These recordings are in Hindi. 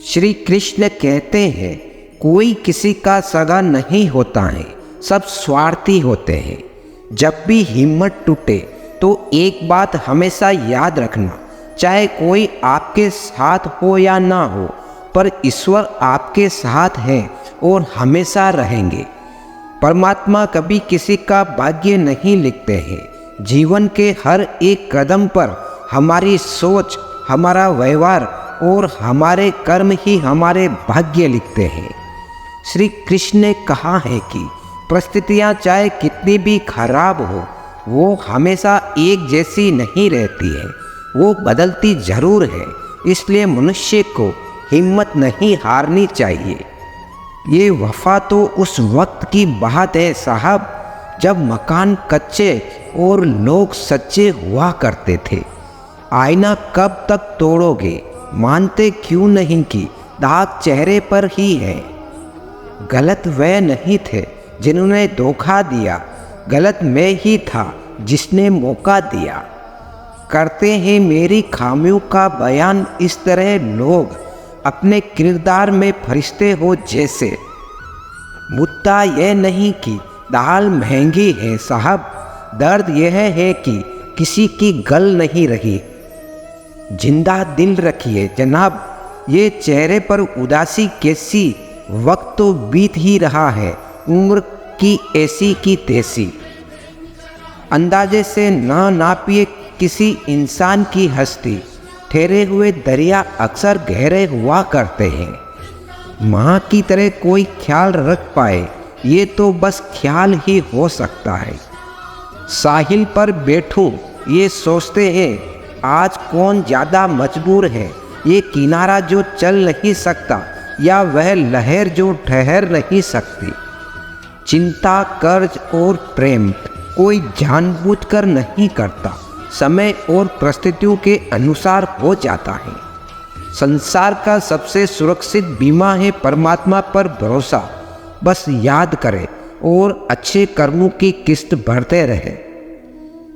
श्री कृष्ण कहते हैं, कोई किसी का सगा नहीं होता है, सब स्वार्थी होते हैं। जब भी हिम्मत टूटे तो एक बात हमेशा याद रखना, चाहे कोई आपके साथ हो या ना हो, पर ईश्वर आपके साथ हैं और हमेशा रहेंगे। परमात्मा कभी किसी का भाग्य नहीं लिखते हैं। जीवन के हर एक कदम पर हमारी सोच, हमारा व्यवहार और हमारे कर्म ही हमारे भाग्य लिखते हैं। श्री कृष्ण ने कहा है कि परिस्थितियाँ चाहे कितनी भी खराब हो, वो हमेशा एक जैसी नहीं रहती है, वो बदलती जरूर है। इसलिए मनुष्य को हिम्मत नहीं हारनी चाहिए। ये वफा तो उस वक्त की बात है साहब, जब मकान कच्चे और लोग सच्चे हुआ करते थे। आईना कब तक तोड़ोगे, मानते क्यों नहीं कि दाग चेहरे पर ही है। गलत वे नहीं थे जिन्होंने धोखा दिया, गलत मैं ही था जिसने मौका दिया। करते हैं मेरी खामियों का बयान इस तरह लोग, अपने किरदार में फरिश्ते हो जैसे। मुद्दा यह नहीं कि दाल महंगी है साहब, दर्द यह है कि किसी की गल नहीं रही। जिंदा दिल रखिए जनाब, ये चेहरे पर उदासी कैसी, वक्त तो बीत ही रहा है, उम्र की ऐसी की तैसी। अंदाजे से ना नापिए किसी इंसान की हस्ती, ठहरे हुए दरिया अक्सर गहरे हुआ करते हैं। माँ की तरह कोई ख्याल रख पाए, ये तो बस ख्याल ही हो सकता है। साहिल पर बैठूं ये सोचते हैं, आज कौन ज़्यादा मजबूर है, ये किनारा जो चल नहीं सकता या वह लहर जो ठहर नहीं सकती। चिंता, कर्ज और प्रेम कोई जानबूझकर नहीं करता, समय और परिस्थितियों के अनुसार हो जाता है। संसार का सबसे सुरक्षित बीमा है परमात्मा पर भरोसा। बस याद करें और अच्छे कर्मों की किस्त भरते रहे।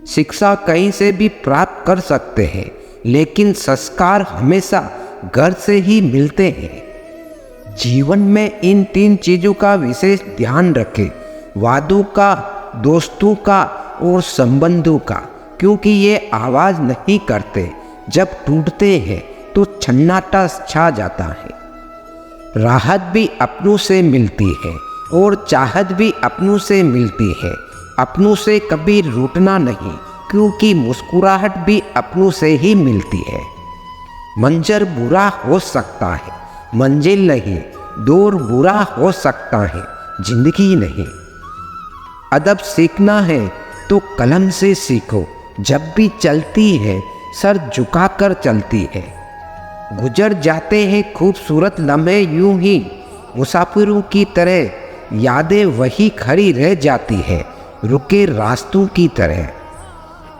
शिक्षा कहीं से भी प्राप्त कर सकते हैं, लेकिन संस्कार हमेशा घर से ही मिलते हैं। जीवन में इन 3 चीज़ों का विशेष ध्यान रखें, वादों का, दोस्तों का और संबंधों का, क्योंकि ये आवाज़ नहीं करते। जब टूटते हैं तो सन्नाटा छा जाता है। राहत भी अपनों से मिलती है और चाहत भी अपनों से मिलती है। अपनों से कभी रूठना नहीं, क्योंकि मुस्कुराहट भी अपनों से ही मिलती है। मंजर बुरा हो सकता है, मंजिल नहीं। दौर बुरा हो सकता है, जिंदगी नहीं। अदब सीखना है तो कलम से सीखो, जब भी चलती है सर झुकाकर चलती है। गुजर जाते हैं खूबसूरत लम्हे यूं ही, मुसाफिरों की तरह यादें वही खड़ी रह जाती है, रुके रास्तों की तरह।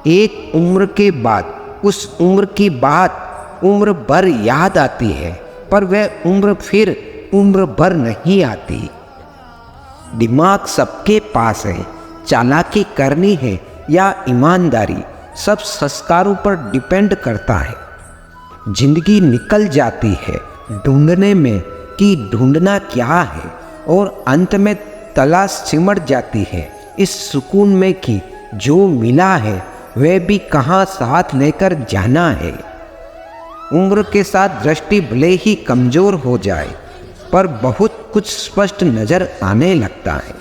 एक उम्र के बाद उस उम्र की बात उम्र भर याद आती है, पर वह उम्र फिर उम्र भर नहीं आती। दिमाग सबके पास है, चालाकी करनी है या ईमानदारी, सब संस्कारों पर डिपेंड करता है। जिंदगी निकल जाती है ढूंढने में कि ढूंढना क्या है, और अंत में तलाश सिमट जाती है इस सुकून में कि जो मिला है वह भी कहाँ साथ लेकर जाना है। उम्र के साथ दृष्टि भले ही कमज़ोर हो जाए, पर बहुत कुछ स्पष्ट नज़र आने लगता है।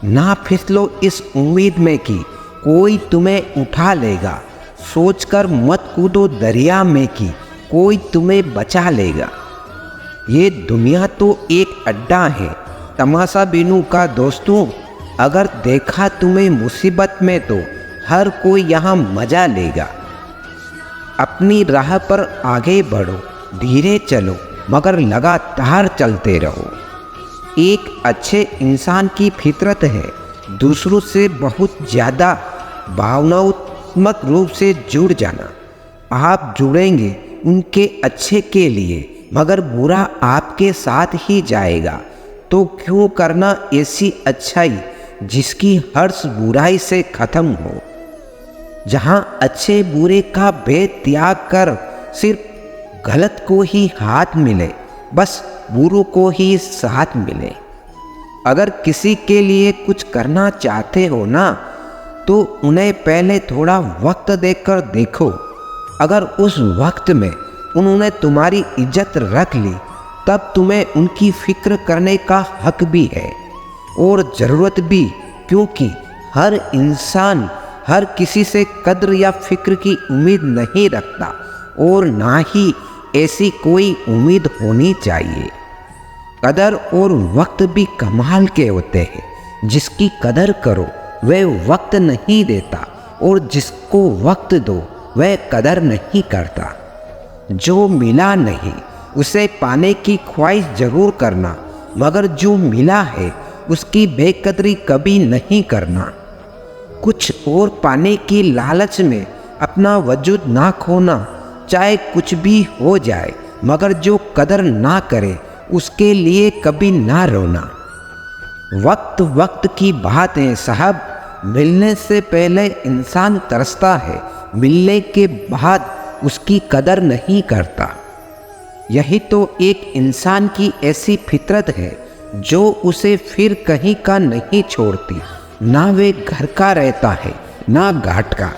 ना फिसलो इस उम्मीद में कि कोई तुम्हें उठा लेगा, सोचकर मत कूदो दरिया में कि कोई तुम्हें बचा लेगा। ये दुनिया तो एक अड्डा है, तमाशा बीनू का दोस्तों। अगर देखा तुम्हें मुसीबत में तो हर कोई यहाँ मजा लेगा। अपनी राह पर आगे बढ़ो, धीरे चलो मगर लगातार चलते रहो। एक अच्छे इंसान की फितरत है दूसरों से बहुत ज़्यादा भावनात्मक रूप से जुड़ जाना। आप जुड़ेंगे उनके अच्छे के लिए, मगर बुरा आपके साथ ही जाएगा। तो क्यों करना ऐसी अच्छाई जिसकी हर्ष बुराई से ख़त्म हो। जहाँ अच्छे बुरे का भेद त्याग कर सिर्फ गलत को ही हाथ मिले, बस बुरों को ही साथ मिले। अगर किसी के लिए कुछ करना चाहते हो ना, तो उन्हें पहले थोड़ा वक्त देकर देखो। अगर उस वक्त में उन्होंने तुम्हारी इज्जत रख ली, तब तुम्हें उनकी फिक्र करने का हक भी है और ज़रूरत भी, क्योंकि हर इंसान हर किसी से कद्र या फिक्र की उम्मीद नहीं रखता और ना ही ऐसी कोई उम्मीद होनी चाहिए। कदर और वक्त भी कमाल के होते हैं। जिसकी कदर करो वह वक्त नहीं देता और जिसको वक्त दो वह कदर नहीं करता। जो मिला नहीं उसे पाने की ख्वाहिश जरूर करना, मगर जो मिला है उसकी बेकदरी कभी नहीं करना। कुछ और पाने की लालच में अपना वजूद ना खोना, चाहे कुछ भी हो जाए, मगर जो कदर ना करे उसके लिए कभी ना रोना। वक्त वक्त की बात है साहब, मिलने से पहले इंसान तरसता है, मिलने के बाद उसकी कदर नहीं करता। यही तो एक इंसान की ऐसी फितरत है जो उसे फिर कहीं का नहीं छोड़ती। ना वे घर का रहता है ना घाट का।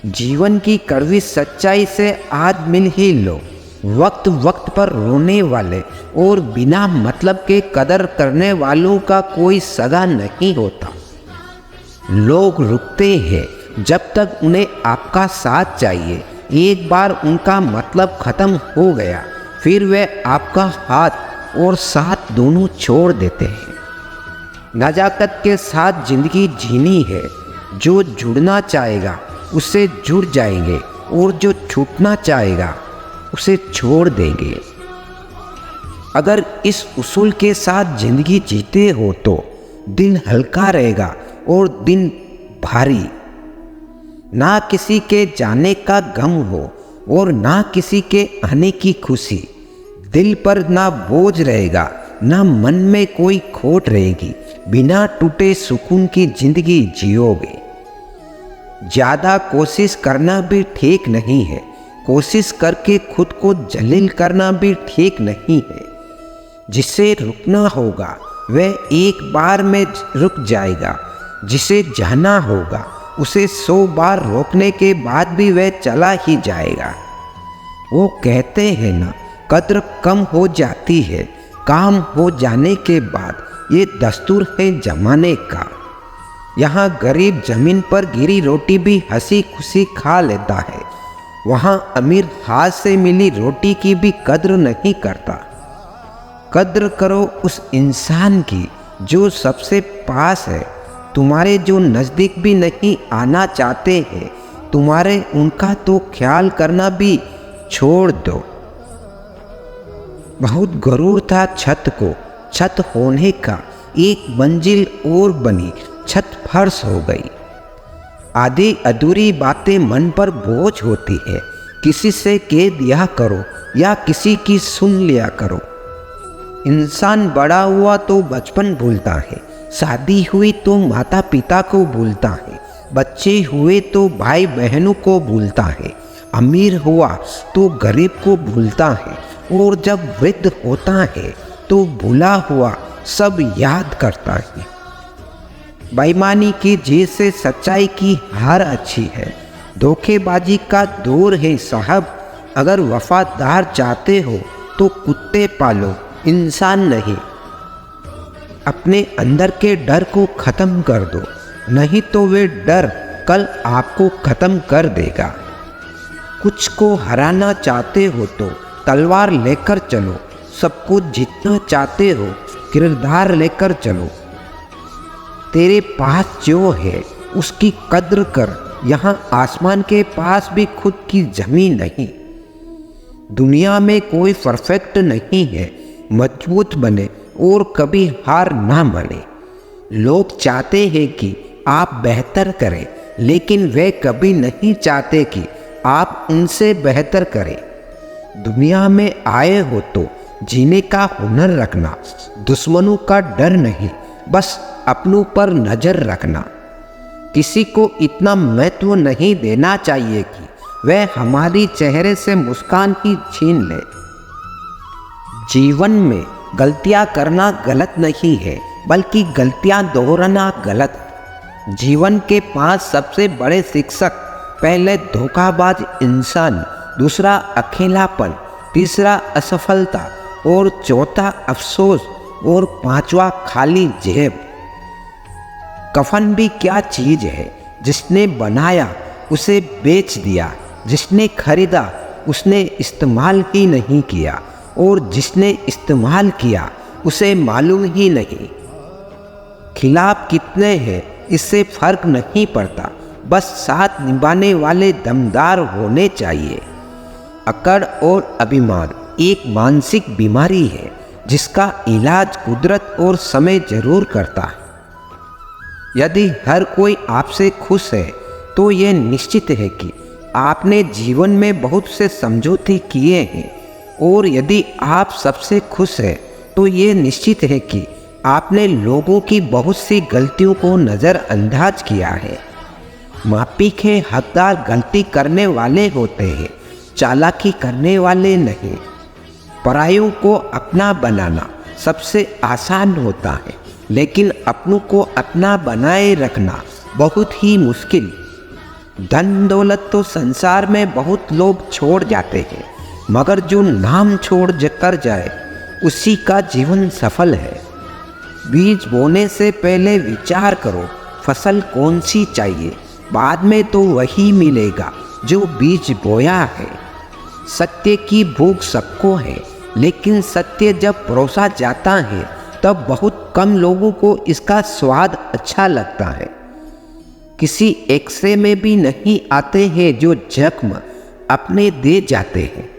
जीवन की कड़वी सच्चाई से आज मिल ही लो। वक्त वक्त पर रोने वाले और बिना मतलब के कदर करने वालों का कोई सगा नहीं होता। लोग रुकते हैं जब तक उन्हें आपका साथ चाहिए। एक बार उनका मतलब खत्म हो गया, फिर वे आपका हाथ और साथ दोनों छोड़ देते हैं। नजाकत के साथ जिंदगी जीनी है। जो जुड़ना चाहेगा उससे जुड़ जाएंगे और जो छूटना चाहेगा उसे छोड़ देंगे। अगर इस उसूल के साथ जिंदगी जीते हो तो दिन हल्का रहेगा और दिन भारी। ना किसी के जाने का गम हो और ना किसी के आने की खुशी। दिल पर ना बोझ रहेगा, ना मन में कोई खोट रहेगी। बिना टूटे सुकून की जिंदगी जियोगे। ज़्यादा कोशिश करना भी ठीक नहीं है। कोशिश करके खुद को जलील करना भी ठीक नहीं है। जिसे रुकना होगा वह एक बार में रुक जाएगा। जिसे जाना होगा उसे 100 बार रोकने के बाद भी वह चला ही जाएगा। वो कहते हैं ना, कद्र कम हो जाती है काम हो जाने के बाद। ये दस्तूर है जमाने का। यहाँ गरीब जमीन पर गिरी रोटी भी हंसी खुशी खा लेता है, वहाँ अमीर हाथ से मिली रोटी की भी कद्र नहीं करता। कद्र करो उस इंसान की जो सबसे पास है। तुम्हारे जो नज़दीक भी नहीं आना चाहते हैं, तुम्हारे उनका तो ख्याल करना भी छोड़ दो। बहुत गरूर था छत को, छत होने का। एक मंजिल और बनी, छत फर्श हो गई। आधी अधूरी बातें मन पर बोझ होती है। किसी से कह दिया करो या किसी की सुन लिया करो। इंसान बड़ा हुआ तो बचपन भूलता है, शादी हुई तो माता पिता को भूलता है, बच्चे हुए तो भाई बहनों को भूलता है, अमीर हुआ तो गरीब को भूलता है, और जब वृद्ध होता है तो भूला हुआ सब याद करता है। बेईमानी की जीत से सच्चाई की हार अच्छी है। धोखेबाजी का दौर है साहब। अगर वफादार चाहते हो तो कुत्ते पालो, इंसान नहीं। अपने अंदर के डर को ख़त्म कर दो, नहीं तो वे डर कल आपको ख़त्म कर देगा। कुछ को हराना चाहते हो तो तलवार लेकर चलो। सब कुछ जीतना चाहते हो किरदार लेकर चलो। तेरे पास जो है उसकी कद्र कर। यहाँ आसमान के पास भी खुद की जमीन नहीं। दुनिया में कोई परफेक्ट नहीं है। मजबूत बने और कभी हार ना माने। लोग चाहते हैं कि आप बेहतर करें, लेकिन वे कभी नहीं चाहते कि आप उनसे बेहतर करें। दुनिया में आए हो तो जीने का हुनर रखना। दुश्मनों का डर नहीं, बस अपनों पर नजर रखना। किसी को इतना महत्व नहीं देना चाहिए कि वह हमारी चेहरे से मुस्कान ही छीन ले। जीवन में गलतियां करना गलत नहीं है, बल्कि गलतियां दोहराना गलत है। जीवन के 5 सबसे बड़े शिक्षक, पहले धोखाबाज इंसान, दूसरा अकेलापन, तीसरा असफलता और चौथा अफसोस और 5वां खाली जेब। कफन भी क्या चीज है, जिसने बनाया उसे बेच दिया, जिसने खरीदा उसने इस्तेमाल ही नहीं किया और जिसने इस्तेमाल किया उसे मालूम ही नहीं। खिलाफ कितने हैं इससे फर्क नहीं पड़ता, बस साथ निभाने वाले दमदार होने चाहिए। अकड़ और अभिमान एक मानसिक बीमारी है जिसका इलाज कुदरत और समय जरूर करता है। यदि हर कोई आपसे खुश है तो ये निश्चित है कि आपने जीवन में बहुत से समझौते किए हैं, और यदि आप सबसे खुश हैं तो ये निश्चित है कि आपने लोगों की बहुत सी गलतियों को नज़रअंदाज किया है। मापी के हकदार गलती करने वाले होते हैं, चालाकी करने वाले नहीं। परायों को अपना बनाना सबसे आसान होता है, लेकिन अपनों को अपना बनाए रखना बहुत ही मुश्किल। धन दौलत तो संसार में बहुत लोग छोड़ जाते हैं, मगर जो नाम छोड़ कर जाए उसी का जीवन सफल है। बीज बोने से पहले विचार करो फसल कौन सी चाहिए, बाद में तो वही मिलेगा जो बीज बोया है। सत्य की भूख सबको है, लेकिन सत्य जब परोसा जाता है तब बहुत कम लोगों को इसका स्वाद अच्छा लगता है। किसी एक्सरे में भी नहीं आते हैं जो जख्म अपने दे जाते हैं।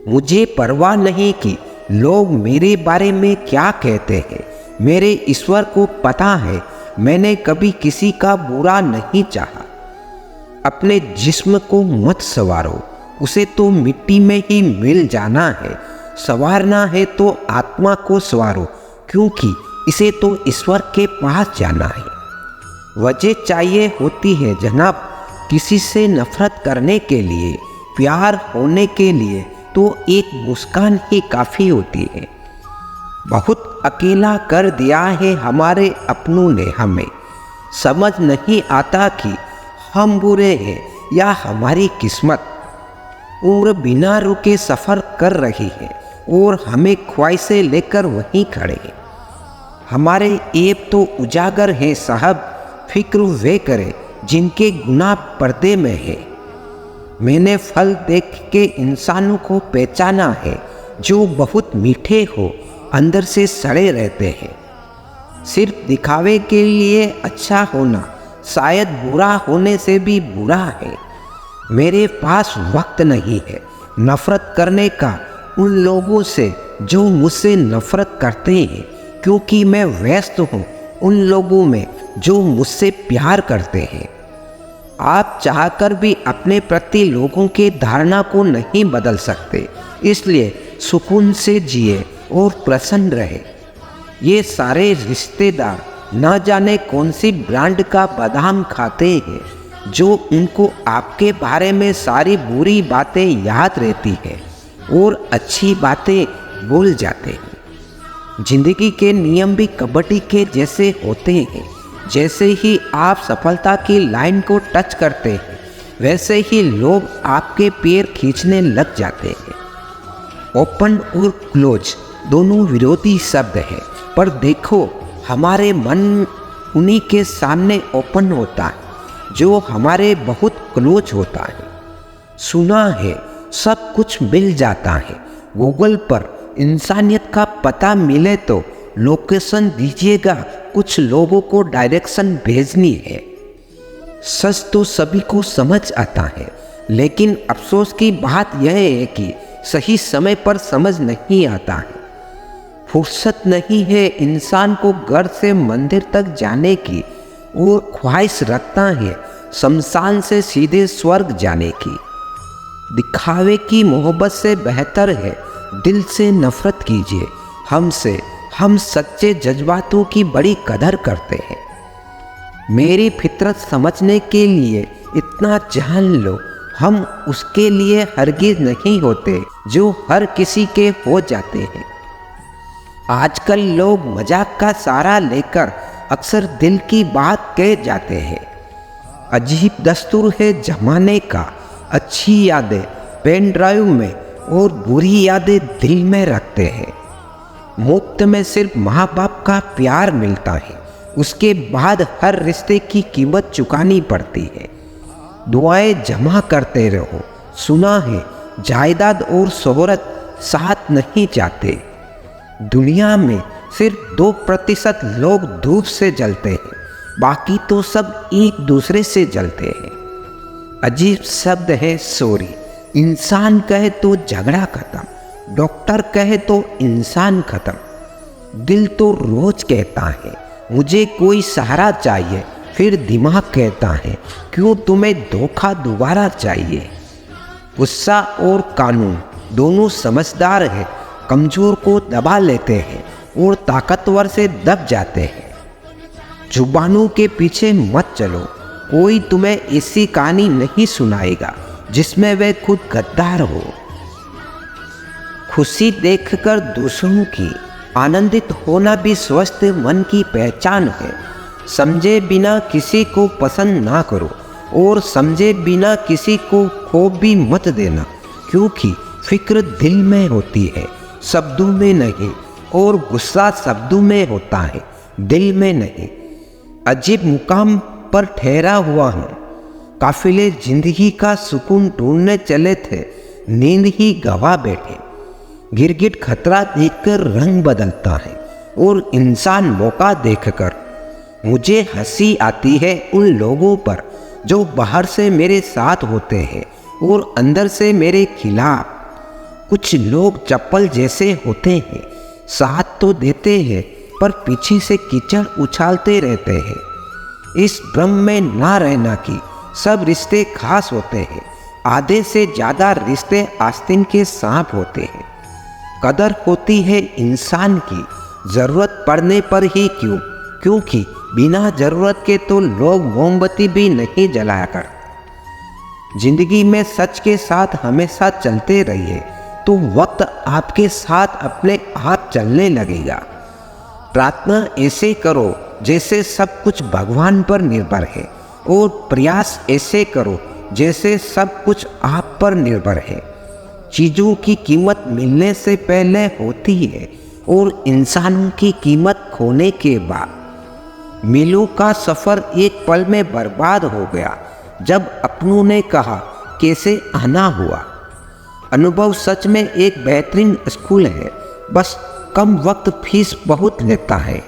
मुझे परवाह नहीं कि लोग मेरे बारे में क्या कहते हैं, मेरे ईश्वर को पता है मैंने कभी किसी का बुरा नहीं चाहा। अपने जिस्म को मत संवारो, उसे तो मिट्टी में ही मिल जाना है। संवारना है तो आत्मा को संवारो, क्योंकि इसे तो ईश्वर के पास जाना है। वजह चाहिए होती है जनाब किसी से नफरत करने के लिए, प्यार होने के लिए तो एक मुस्कान ही काफ़ी होती है। बहुत अकेला कर दिया है हमारे अपनों ने हमें, समझ नहीं आता कि हम बुरे हैं या हमारी किस्मत। उम्र बिना रुके सफ़र कर रही है और हमें ख्वाहिशें लेकर वहीं खड़े हैं। हमारे ऐब तो उजागर हैं साहब, फिक्र वे करें जिनके गुनाह पर्दे में है। मैंने फल देख के इंसानों को पहचाना है, जो बहुत मीठे हो अंदर से सड़े रहते हैं। सिर्फ दिखावे के लिए अच्छा होना शायद बुरा होने से भी बुरा है। मेरे पास वक्त नहीं है नफरत करने का उन लोगों से जो मुझसे नफरत करते हैं, क्योंकि मैं व्यस्त हूँ उन लोगों में जो मुझसे प्यार करते हैं। आप चाहकर भी अपने प्रति लोगों की धारणा को नहीं बदल सकते, इसलिए सुकून से जिए और प्रसन्न रहे। ये सारे रिश्तेदार न जाने कौन सी ब्रांड का बादाम खाते हैं, जो उनको आपके बारे में सारी बुरी बातें याद रहती है और अच्छी बातें भूल जाते हैं। जिंदगी के नियम भी कबड्डी के जैसे होते हैं। जैसे ही आप सफलता की लाइन को टच करते हैं, वैसे ही लोग आपके पैर खींचने लग जाते हैं। ओपन और क्लोज दोनों विरोधी शब्द हैं, पर देखो हमारे मन उन्हीं के सामने ओपन होता है जो हमारे बहुत क्लोज होता है। सुना है सब कुछ मिल जाता है, गूगल पर इंसानियत का पता मिले तो लोकेशन दीजिएगा, कुछ लोगों को डायरेक्शन भेजनी है। सच तो सभी को समझ आता है, लेकिन अफसोस की बात यह है कि सही समय पर समझ नहीं आता है। फुर्सत नहीं है इंसान को घर से मंदिर तक जाने की, और ख्वाहिश रखता है शमशान से सीधे स्वर्ग जाने की। दिखावे की मोहब्बत से बेहतर है दिल से नफरत कीजिए हमसे। हम सच्चे जज्बातों की बड़ी कदर करते हैं। मेरी फितरत समझने के लिए इतना जान लो, हम उसके लिए हरगिज नहीं होते जो हर किसी के हो जाते हैं। आजकल लोग मजाक का सहारा लेकर अक्सर दिल की बात कह जाते हैं। अजीब दस्तूर है जमाने का, अच्छी यादें पेन ड्राइव में और बुरी यादें दिल में रखते हैं। मुफ्त में सिर्फ माँ बाप का प्यार मिलता है, उसके बाद हर रिश्ते की कीमत चुकानी पड़ती है। दुआएं जमा करते रहो, सुना है जायदाद और शोहरत साथ नहीं जाते। दुनिया में सिर्फ 2% लोग धूप से जलते हैं, बाकी तो सब एक दूसरे से जलते हैं। अजीब शब्द है सॉरी। इंसान कहे तो झगड़ा खत्म, डॉक्टर कहे तो इंसान खत्म। दिल तो रोज कहता है मुझे कोई सहारा चाहिए, फिर दिमाग कहता है क्यों तुम्हें धोखा दोबारा चाहिए। गुस्सा और कानून दोनों समझदार है, कमजोर को दबा लेते हैं और ताकतवर से दब जाते हैं। जुबानों के पीछे मत चलो, कोई तुम्हें ऐसी कहानी नहीं सुनाएगा जिसमें वे खुद गद्दार हो। खुशी देखकर दूसरों की आनंदित होना भी स्वस्थ मन की पहचान है। समझे बिना किसी को पसंद ना करो और समझे बिना किसी को खो भी मत देना, क्योंकि फिक्र दिल में होती है, शब्दों में नहीं, और गुस्सा शब्दों में होता है, दिल में नहीं। अजीब मुकाम पर ठहरा हुआ हूँ, काफिले जिंदगी का सुकून ढूंढने चले थे, नींद ही गवा बैठे। गिरगिट खतरा देखकर रंग बदलता है और इंसान मौका देखकर। मुझे हंसी आती है उन लोगों पर जो बाहर से मेरे साथ होते हैं और अंदर से मेरे खिलाफ। कुछ लोग चप्पल जैसे होते हैं, साथ तो देते हैं पर पीछे से कीचड़ उछालते रहते हैं। इस भ्रम में ना रहना कि सब रिश्ते खास होते हैं। आधे से ज़्यादा रिश्ते आस्तीन के सांप होते हैं। कदर होती है इंसान की ज़रूरत पड़ने पर ही क्यों, क्योंकि बिना ज़रूरत के तो लोग मोमबत्ती भी नहीं जलाया करते। जिंदगी में सच के साथ हमेशा चलते रहिए तो वक्त आपके साथ अपने आप चलने लगेगा। प्रार्थना ऐसे करो जैसे सब कुछ भगवान पर निर्भर है, और प्रयास ऐसे करो जैसे सब कुछ आप पर निर्भर है। चीज़ों की कीमत मिलने से पहले होती है और इंसानों की कीमत खोने के बाद। मीलों का सफ़र एक पल में बर्बाद हो गया जब अपनों ने कहा कैसे आना हुआ। अनुभव सच में एक बेहतरीन स्कूल है, बस कम वक्त फीस बहुत लेता है।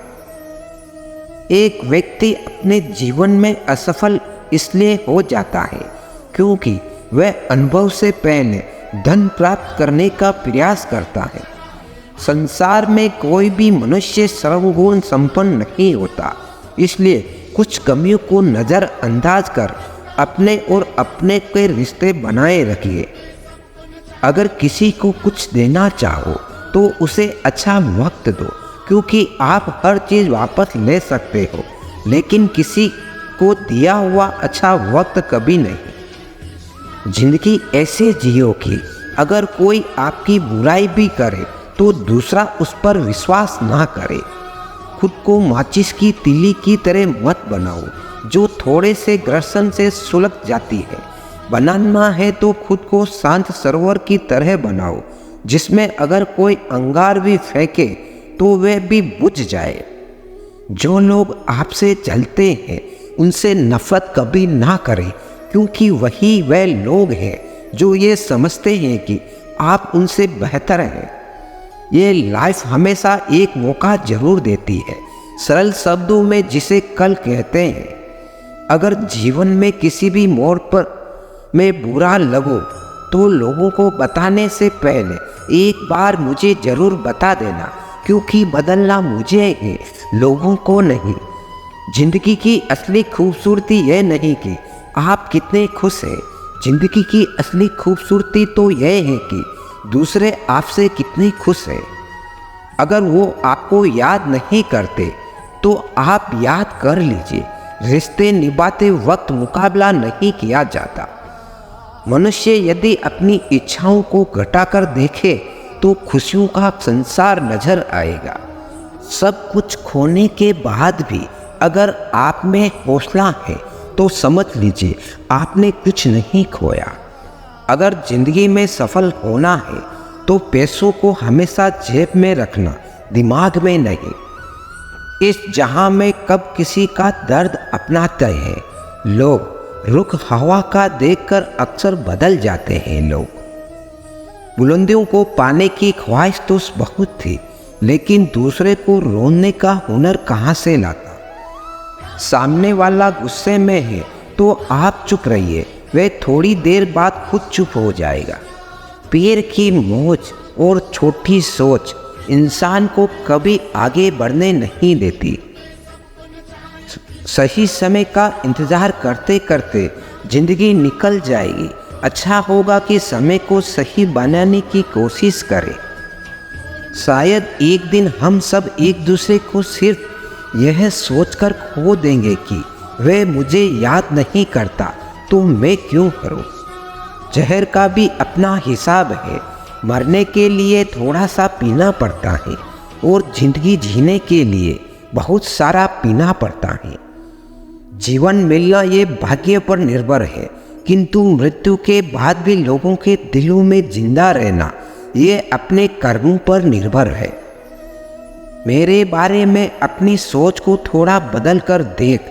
एक व्यक्ति अपने जीवन में असफल इसलिए हो जाता है क्योंकि वह अनुभव से पहले धन प्राप्त करने का प्रयास करता है। संसार में कोई भी मनुष्य सर्वगुण संपन्न नहीं होता, इसलिए कुछ कमियों को नज़रअंदाज कर अपने और अपने के रिश्ते बनाए रखिए। अगर किसी को कुछ देना चाहो तो उसे अच्छा वक्त दो, क्योंकि आप हर चीज़ वापस ले सकते हो, लेकिन किसी को दिया हुआ अच्छा वक्त कभी नहीं। जिंदगी ऐसे जियो कि अगर कोई आपकी बुराई भी करे तो दूसरा उस पर विश्वास ना करे। खुद को माचिस की तीली की तरह मत बनाओ जो थोड़े से घर्षण से सुलग जाती है। बनाना है तो खुद को शांत सरोवर की तरह बनाओ जिसमें अगर कोई अंगार भी फेंके तो वह भी बुझ जाए। जो लोग आपसे जलते हैं उनसे नफरत कभी ना करें, क्योंकि वही वह लोग हैं जो ये समझते हैं कि आप उनसे बेहतर हैं। ये लाइफ हमेशा एक मौका जरूर देती है, सरल शब्दों में जिसे कल कहते हैं। अगर जीवन में किसी भी मोड़ पर में बुरा लगो तो लोगों को बताने से पहले एक बार मुझे जरूर बता देना, क्योंकि बदलना मुझे है, लोगों को नहीं। जिंदगी की असली खूबसूरती यह नहीं कि आप कितने खुश हैं, जिंदगी की असली खूबसूरती तो यह है कि दूसरे आपसे कितने खुश हैं। अगर वो आपको याद नहीं करते तो आप याद कर लीजिए, रिश्ते निभाते वक्त मुकाबला नहीं किया जाता। मनुष्य यदि अपनी इच्छाओं को घटाकर देखे तो खुशियों का संसार नजर आएगा। सब कुछ खोने के बाद भी अगर आप में हौसला है तो समझ लीजिए आपने कुछ नहीं खोया। अगर जिंदगी में सफल होना है तो पैसों को हमेशा जेब में रखना, दिमाग में नहीं। इस जहां में कब किसी का दर्द अपनाते हैं लोग, रुख हवा का देखकर अक्सर बदल जाते हैं लोग। बुलंदियों को पाने की ख्वाहिश तो बहुत थी, लेकिन दूसरे को रोने का हुनर कहाँ से लाता। सामने वाला गुस्से में है तो आप चुप रहिए, वह थोड़ी देर बाद खुद चुप हो जाएगा। पैर की मोच और छोटी सोच इंसान को कभी आगे बढ़ने नहीं देती। सही समय का इंतज़ार करते करते जिंदगी निकल जाएगी। अच्छा होगा कि समय को सही बनाने की कोशिश करें। शायद एक दिन हम सब एक दूसरे को सिर्फ यह सोचकर खो देंगे कि वह मुझे याद नहीं करता तो मैं क्यों करूं। जहर का भी अपना हिसाब है। मरने के लिए थोड़ा सा पीना पड़ता है और जिंदगी जीने के लिए बहुत सारा पीना पड़ता है। जीवन मिलना ये भाग्य पर निर्भर है, किंतु मृत्यु के बाद भी लोगों के दिलों में जिंदा रहना ये अपने कर्मों पर निर्भर है। मेरे बारे में अपनी सोच को थोड़ा बदल कर देख।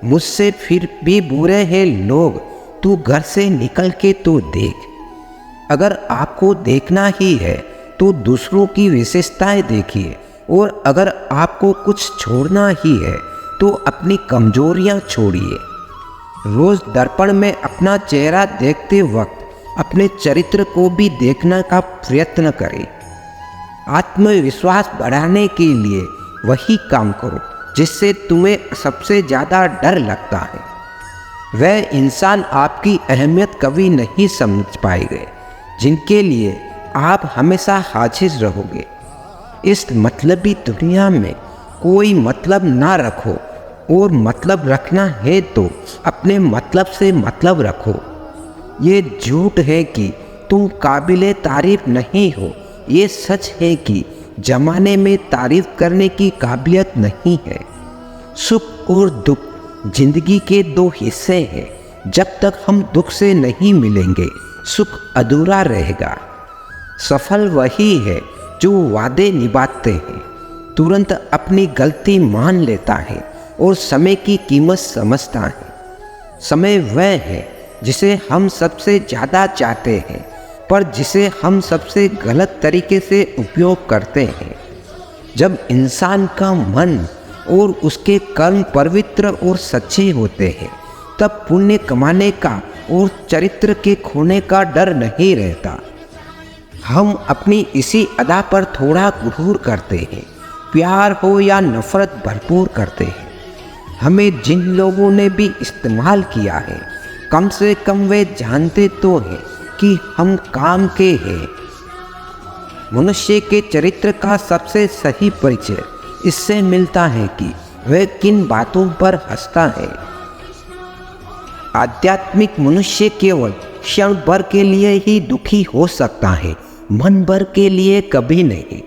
मुझसे फिर भी बुरे हैं लोग, तू घर से निकल के तो देख। अगर आपको देखना ही है तो दूसरों की विशेषताएं देखिए, और अगर आपको कुछ छोड़ना ही है तो अपनी कमजोरियां छोड़िए। रोज दर्पण में अपना चेहरा देखते वक्त अपने चरित्र को भी देखने का प्रयत्न करें। आत्मविश्वास बढ़ाने के लिए वही काम करो जिससे तुम्हें सबसे ज़्यादा डर लगता है। वह इंसान आपकी अहमियत कभी नहीं समझ पाएंगे जिनके लिए आप हमेशा हाजिर रहोगे। इस मतलबी दुनिया में कोई मतलब ना रखो, और मतलब रखना है तो अपने मतलब से मतलब रखो। ये झूठ है कि तुम काबिले तारीफ नहीं हो, ये सच है कि जमाने में तारीफ करने की काबिलियत नहीं है। सुख और दुख जिंदगी के दो हिस्से हैं। जब तक हम दुख से नहीं मिलेंगे सुख अधूरा रहेगा। सफल वही है जो वादे निभाते हैं, तुरंत अपनी गलती मान लेता है और समय की कीमत समझता है। समय वह है जिसे हम सबसे ज़्यादा चाहते हैं, पर जिसे हम सबसे गलत तरीके से उपयोग करते हैं। जब इंसान का मन और उसके कर्म पवित्र और सच्चे होते हैं, तब पुण्य कमाने का और चरित्र के खोने का डर नहीं रहता। हम अपनी इसी अदा पर थोड़ा गुरूर करते हैं, प्यार हो या नफरत भरपूर करते हैं। हमें जिन लोगों ने भी इस्तेमाल किया है, कम से कम वे जानते तो हैं कि हम काम के हैं। मनुष्य के चरित्र का सबसे सही परिचय इससे मिलता है कि वह किन बातों पर हंसता है। आध्यात्मिक मनुष्य केवल क्षण भर के लिए ही दुखी हो सकता है, मन भर के लिए कभी नहीं।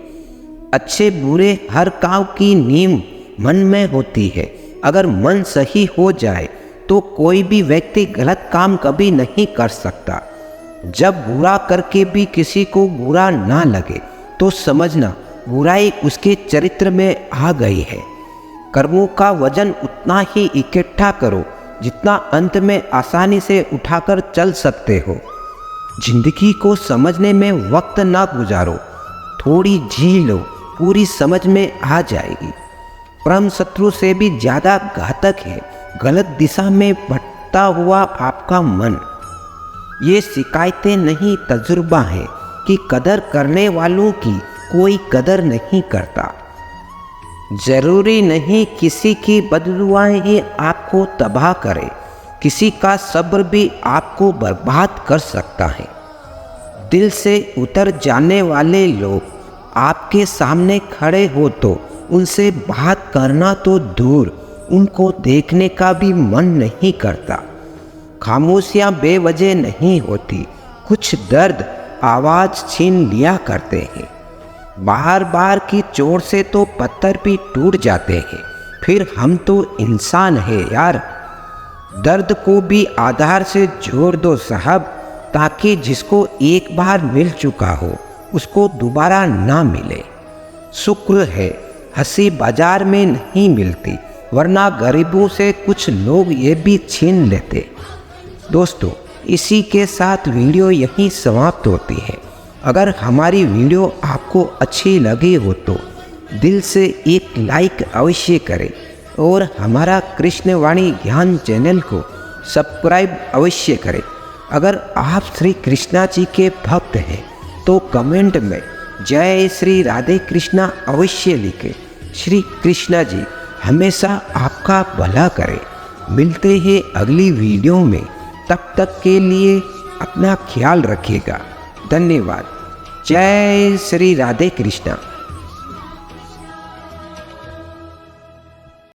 अच्छे बुरे हर काम की नींव मन में होती है। अगर मन सही हो जाए तो कोई भी व्यक्ति गलत काम कभी नहीं कर सकता। जब बुरा करके भी किसी को बुरा ना लगे तो समझना बुराई उसके चरित्र में आ गई है। कर्मों का वजन उतना ही इकट्ठा करो जितना अंत में आसानी से उठाकर चल सकते हो। जिंदगी को समझने में वक्त ना गुजारो, थोड़ी जी लो, पूरी समझ में आ जाएगी। परम शत्रु से भी ज़्यादा घातक है गलत दिशा में भटकता हुआ आपका मन। ये शिकायतें नहीं, तजुर्बा है कि कदर करने वालों की कोई कदर नहीं करता। जरूरी नहीं किसी की बददुआएं ही आपको तबाह करे, किसी का सब्र भी आपको बर्बाद कर सकता है। दिल से उतर जाने वाले लोग आपके सामने खड़े हो तो उनसे बात करना तो दूर, उनको देखने का भी मन नहीं करता। खामोशियाँ बेवजह नहीं होती, कुछ दर्द आवाज़ छीन लिया करते हैं। बार बार की चोट से तो पत्थर भी टूट जाते हैं, फिर हम तो इंसान हैं यार। दर्द को भी आधार से जोड़ दो साहब, ताकि जिसको एक बार मिल चुका हो उसको दोबारा ना मिले। शुक्र है हंसी बाजार में नहीं मिलती, वरना गरीबों से कुछ लोग ये भी छीन लेते। दोस्तों, इसी के साथ वीडियो यहीं समाप्त होती है। अगर हमारी वीडियो आपको अच्छी लगी हो तो दिल से एक लाइक अवश्य करें और हमारा कृष्णवाणी ज्ञान चैनल को सब्सक्राइब अवश्य करें। अगर आप श्री कृष्णा जी के भक्त हैं तो कमेंट में जय श्री राधे कृष्णा अवश्य लिखें। श्री कृष्णा जी हमेशा आपका भला करें। मिलते हैं अगली वीडियो में, तब तक के लिए अपना ख्याल रखिएगा। धन्यवाद। जय श्री राधे कृष्णा।